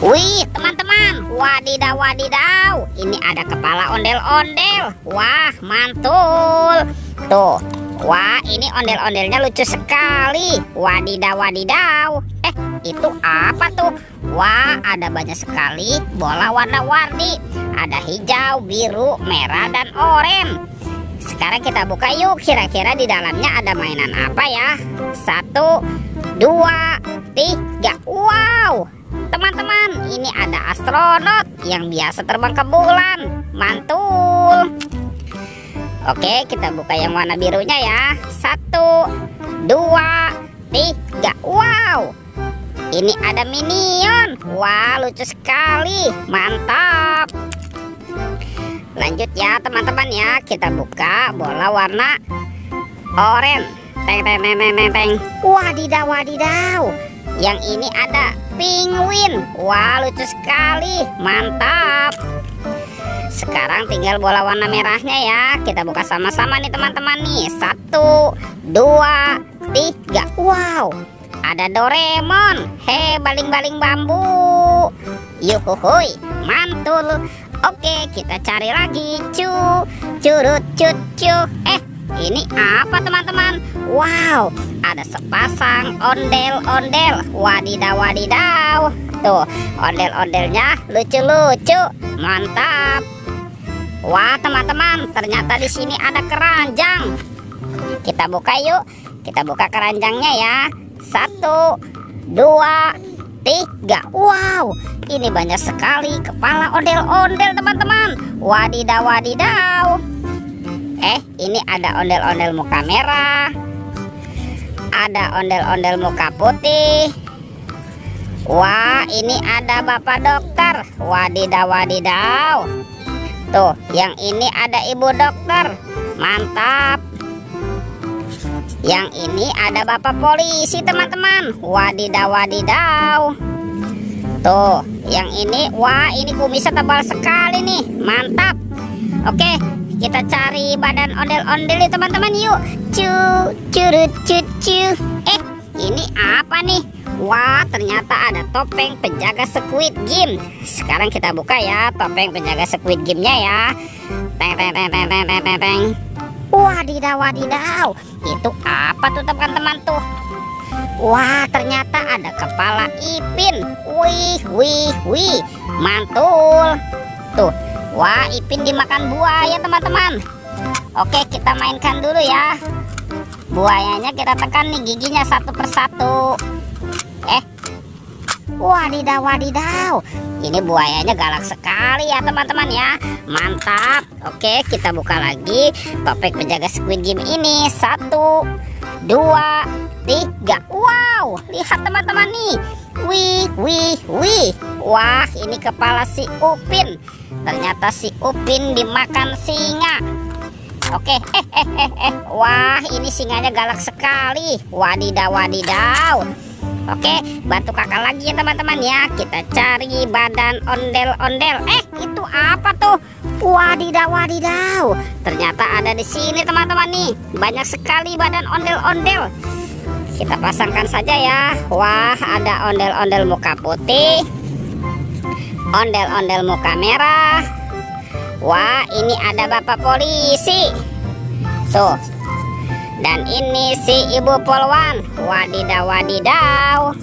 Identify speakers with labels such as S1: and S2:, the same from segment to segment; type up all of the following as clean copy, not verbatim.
S1: Wih, teman-teman, wadidaw wadidaw, ini ada kepala ondel-ondel. Wah, mantul. Tuh, wah, ini ondel-ondelnya lucu sekali. Wadidaw wadidaw. Itu apa tuh? Wah, ada banyak sekali bola warna-warni. Ada hijau, biru, merah, dan oranye. Sekarang kita buka yuk, kira-kira di dalamnya ada mainan apa ya? 1, 2, 3. Wow, teman-teman, ini ada astronot yang biasa terbang ke bulan. Mantul. Oke, kita buka yang warna birunya ya. 1, 2, 3. Wow, ini ada minion. Wah, lucu sekali. Mantap. Lanjut ya teman-teman ya, kita buka bola warna oranye. Teng teng teng teng teng teng. Wadidaw wadidaw, yang ini ada penguin. Wah, lucu sekali. Mantap. Sekarang tinggal bola warna merahnya ya. Kita buka sama-sama nih teman-teman nih. 1, 2, 3. Wow, ada Doraemon. Baling-baling bambu. Yuhuhuy, mantul. Oke, kita cari lagi. Curut cucu. Ini apa teman-teman? Wow, ada sepasang ondel-ondel. Wadidaw wadidaw. Tuh, ondel-ondelnya lucu-lucu. Mantap. Wah, teman-teman, ternyata di sini ada keranjang. Kita buka yuk. Kita buka keranjangnya ya. 1, 2, 3. Wow, ini banyak sekali kepala ondel-ondel teman-teman. Wadidaw wadidaw. Ini ada ondel-ondel muka merah, ada ondel-ondel muka putih. Wah, ini ada bapak dokter. Wadidaw wadidaw. Tuh, yang ini ada ibu dokter. Mantap. Yang ini ada bapak polisi teman-teman. Wadidaw wadidaw. Tuh, yang ini, wah, ini kumisnya tebal sekali nih. Mantap. Oke, kita cari badan ondel-ondel teman-teman yuk. Curut cucu. Ini apa nih? Wah, ternyata ada topeng penjaga Squid Game. Sekarang kita buka ya topeng penjaga Squid Game-nya ya. Teng teng teng teng teng teng teng. Wadidaw wadidaw. Itu apa tuh teman-teman tuh? Wah, ternyata ada kepala Ipin. Wih, mantul. Tuh, wah, Ipin dimakan buaya teman-teman. Oke, kita mainkan dulu ya. Buayanya kita tekan nih giginya satu persatu. Wadidaw wadidaw. Ini buayanya galak sekali ya teman-teman ya. Mantap. Oke, kita buka lagi topeng penjaga Squid Game ini. 1, 2, 3. Wow, lihat teman-teman nih. Wih. Wah, ini kepala si Upin. Ternyata si Upin dimakan singa. Oke, wah, ini singanya galak sekali. Wadidaw wadidaw. Oke, bantu kakak lagi ya teman-teman ya. Kita cari badan ondel-ondel. Itu apa tuh? Wadidaw wadidaw. Ternyata ada di sini teman-teman nih. Banyak sekali badan ondel-ondel. Kita pasangkan saja ya. Wah, ada ondel-ondel muka putih, ondel-ondel muka merah. Wah, ini ada bapak polisi. Tuh. Dan ini si ibu polwan. Wadidaw wadidaw.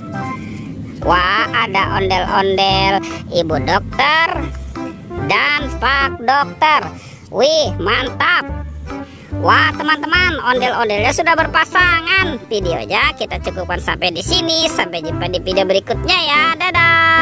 S1: Wah, ada ondel-ondel ibu dokter dan pak dokter. Wih, mantap. Wah, teman-teman, ondel-ondelnya sudah berpasangan. Videonya kita cukupkan sampai di sini. Sampai jumpa di video berikutnya ya. Dadah.